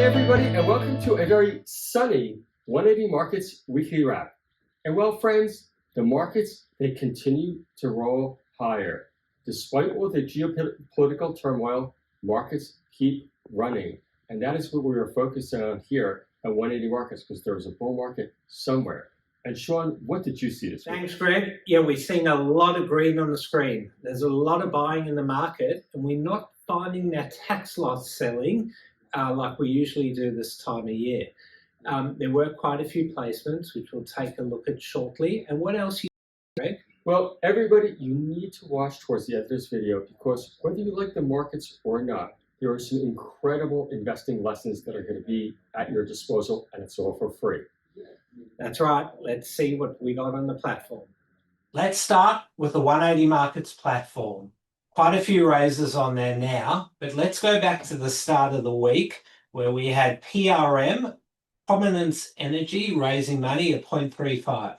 everybody, and welcome to a very sunny 180 Markets weekly wrap. And well, friends, the markets, they continue to roll higher. Despite all the geopolitical turmoil, markets keep running. And that is what we are focusing on here at 180 Markets, because there is a bull market somewhere. And Shaun, what did you see this week? Thanks, Greg. Yeah, we've seen a lot of green on the screen. There's a lot of buying in the market, and we're not finding that tax loss selling like we usually do this time of year. There were quite a few placements, which we'll take a look at shortly. And what else you Greg? Well, everybody, you need to watch towards the end of this video, because whether you like the markets or not, there are some incredible investing lessons that are going to be at your disposal, and it's all for free. That's right. Let's see what we got on the platform. Let's start with the 180 Markets platform. Quite a few raises on there now, but let's go back to the start of the week where we had PRM, Prominence Energy, raising money at 0.35.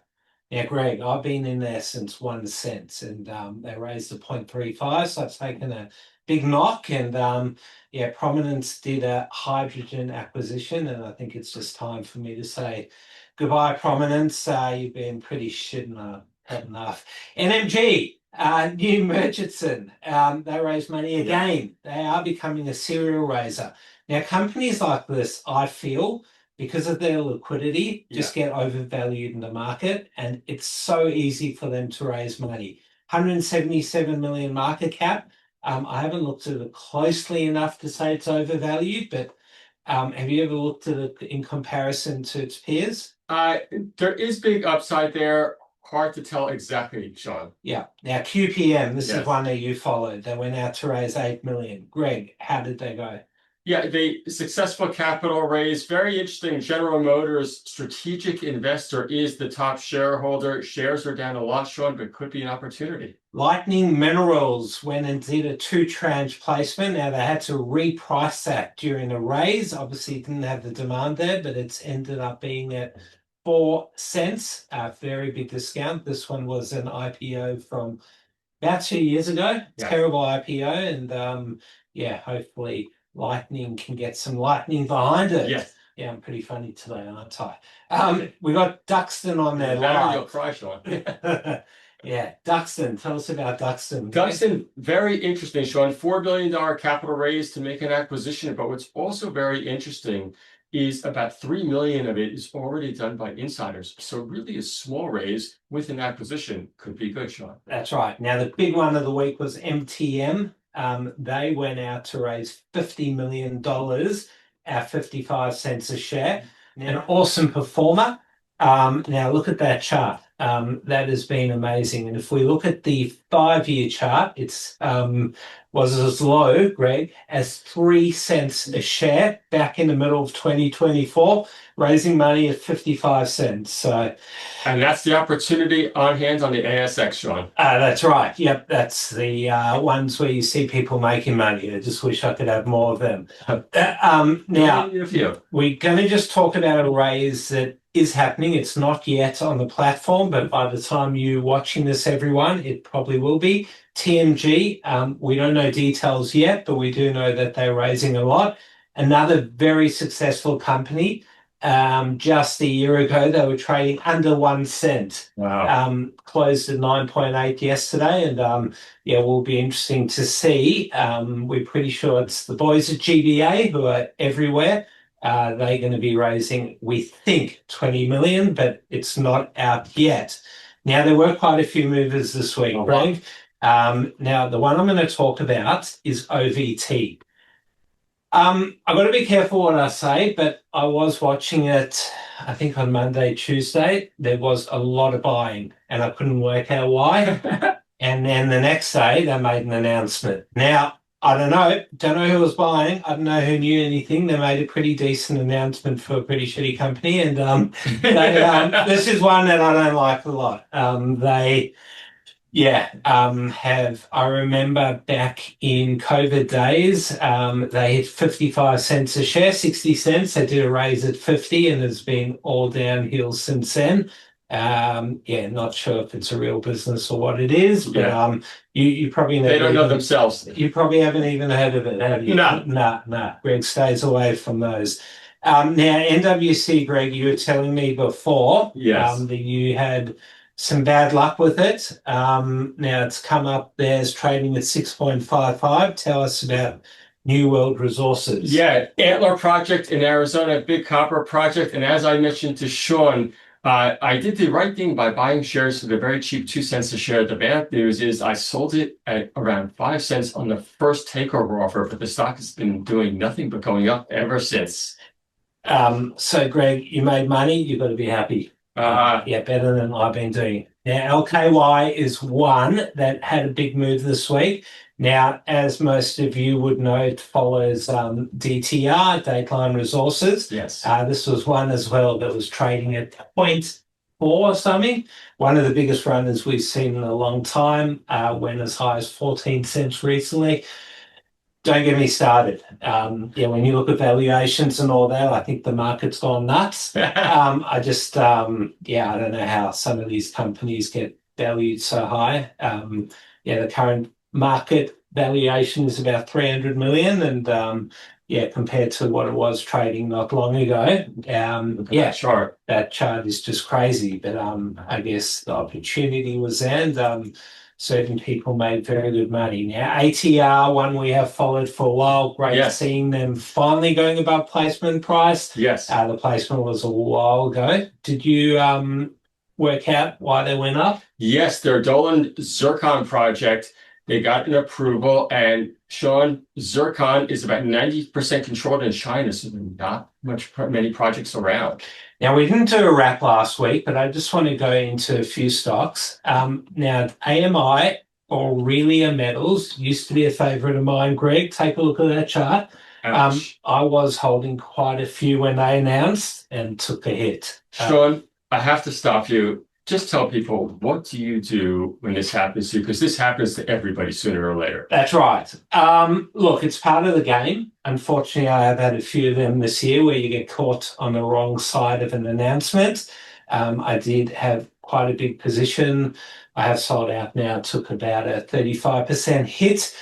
Now, Greg, I've been in there since 1 cent, and they raised at 0.35, so I've taken a big knock. And yeah, Prominence did a hydrogen acquisition, and I think it's just time for me to say goodbye, Prominence. You've been pretty shit and I've had enough. NMG, New Murchison, they raised money again. They are becoming a serial raiser. Now, companies like this, I feel, because of their liquidity, just get overvalued in the market, and it's so easy for them to raise money. 177 million market cap. I haven't looked at it closely enough to say it's overvalued, but have you ever looked at it in comparison to its peers? There is big upside there. Hard to tell exactly, Shaun. Yeah. Now, QPM, this is one that you followed. They went out to raise 8 million. Greg, how did they go? Yeah, they successful capital raise. Very interesting. General Motors strategic investor is the top shareholder. Shares are down a lot, Shaun, but could be an opportunity. Lightning Minerals went and did a 2-tranche placement. Now, they had to reprice that during the raise. Obviously, it didn't have the demand there, but it's ended up being at 4 cents, a very big discount. This one was an IPO from about 2 years ago. Terrible IPO, and yeah, hopefully Lightning can get some lightning behind it. Yes. Yeah, I'm pretty funny today, aren't I? We got Duxton on there live. You'll cry, Shaun. Yeah, Duxton. Tell us about Duxton. Duxton, very interesting, Shaun. $4 billion capital raise to make an acquisition. But what's also very interesting is about 3 million of it is already done by insiders. So really a small raise with an acquisition could be good, Shaun. That's right. Now, the big one of the week was MTM. They went out to raise $50 million at 55 cents a share. An awesome performer. Now, look at that chart. That has been amazing. And if we look at the 5-year chart, it's was as low, Greg, as 3 cents a share back in the middle of 2024, raising money at 55 cents. So, and that's the opportunity on hand on the ASX, Shaun. That's right. Yep, that's the ones where you see people making money. I just wish I could have more of them. Now, we're going to just talk about a raise that is happening. It's not yet on the platform, but by the time you're watching this, everyone, it probably will be. TMG, we don't know details yet, but we do know that they're raising a lot. Another very successful company. Just a year ago, they were trading under 1 cent. Wow. Closed at 9.8 yesterday, and yeah, will be interesting to see. We're pretty sure it's the boys at GBA who are everywhere. They're going to be raising, we think, 20 million, but it's not out yet. Now, there were quite a few movers this week, Greg. Now, the one I'm going to talk about is OVT. I've got to be careful what I say, but I was watching it, I think on Monday, Tuesday. There was a lot of buying, and I couldn't work out why. And then the next day, they made an announcement. Now, I don't know who was buying. I don't know who knew anything. They made a pretty decent announcement for a pretty shitty company. And this is one that I don't like a lot. I remember back in COVID days, they hit 55 cents a share, 60 cents. They did a raise at 50, and it's been all downhill since then. Yeah, not sure if it's a real business or what it is, but Yeah. you probably never They don't know themselves. You probably haven't even heard of it, have you? No. No. Greg stays away from those. Now, NWC, Greg, you were telling me before Yes. that you had some bad luck with it. Now it's come up there's trading at 6.55. Tell us about New World Resources. Yeah, Antler project in Arizona, big copper project. And as I mentioned to Shaun, I did the right thing by buying shares for the very cheap 2 cents a share. The bad news is I sold it at around 5 cents on the first takeover offer, but the stock has been doing nothing but going up ever since. So Greg, you made money, you've got to be happy. Yeah, better than I've been doing. Now, LKY is one that had a big move this week. Now, as most of you would know, it follows DTR, Dateline Resources. Yes. This was one as well that was trading at 0.4 or something. One of the biggest runners we've seen in a long time, went as high as 14 cents recently. Don't get me started. When you look at valuations and all that, I think the market's gone nuts. I just, I don't know how some of these companies get valued so high. The current market valuation is about 300 million, and compared to what it was trading not long ago, that chart is just crazy. But I guess the opportunity was there, and certain people made very good money. Now, ATR, one we have followed for a while, great seeing them finally going above placement price. Yes. The placement was a while ago. Did you work out why they went up? Yes, their Dolan Zircon project, they got an approval, and Shaun, Zircon is about 90% controlled in China, so there's not many projects around. Now, we didn't do a wrap last week, but I just want to go into a few stocks. Now, AMI, Aurelia Metals, used to be a favorite of mine. Greg, take a look at that chart. I was holding quite a few when they announced and took a hit. Shaun, I have to stop you. Just tell people, what do you do when this happens to you? Because this happens to everybody sooner or later. That's right. Look, it's part of the game. Unfortunately, I have had a few of them this year where you get caught on the wrong side of an announcement. I did have quite a big position. I have sold out now, took about a 35% hit.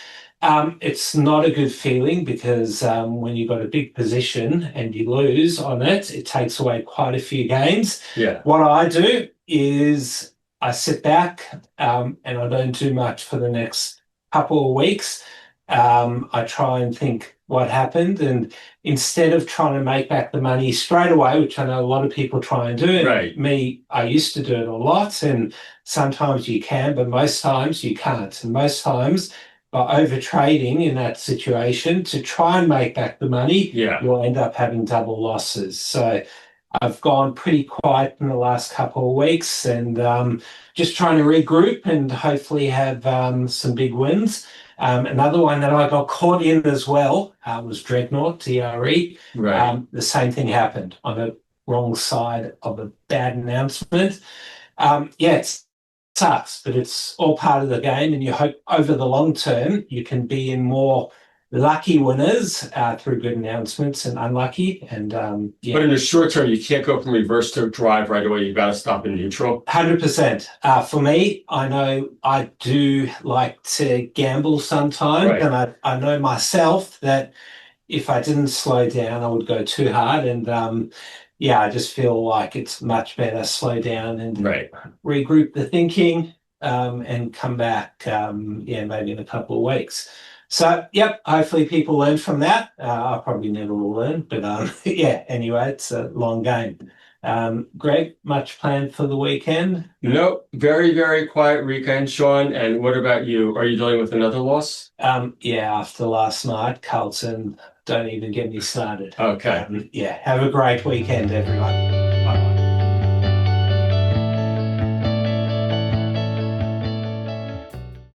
It's not a good feeling because when you've got a big position and you lose on it, it takes away quite a few gains. Yeah. What I do is I sit back and I don't do much for the next couple of weeks. I try and think what happened, and instead of trying to make back the money straight away, which I know a lot of people try and do, right. Me, I used to do it a lot, and sometimes you can, but most times you can't. And most times by over trading in that situation to try and make back the money, you'll end up having double losses. So I've gone pretty quiet in the last couple of weeks, and just trying to regroup and hopefully have some big wins. Another one that I got caught in as well was Dreadnought, DRE. Right. The same thing happened on the wrong side of a bad announcement. It sucks, but it's all part of the game, and you hope over the long term you can be in more lucky winners through good announcements and unlucky. And But in the short term, you can't go from reverse to drive right away. You've got to stop in neutral. 100%. For me, I know I do like to gamble sometimes, and I know myself that if I didn't slow down, I would go too hard. And I just feel like it's much better slow down and regroup the thinking and come back, maybe in a couple of weeks. So, hopefully people learn from that. I probably never will learn, but anyway, it's a long game. Greg, much planned for the weekend? Nope. Very, very quiet weekend, Shaun. And what about you? Are you dealing with another loss? After last night, Carlton, don't even get me started. Okay. Have a great weekend, everyone.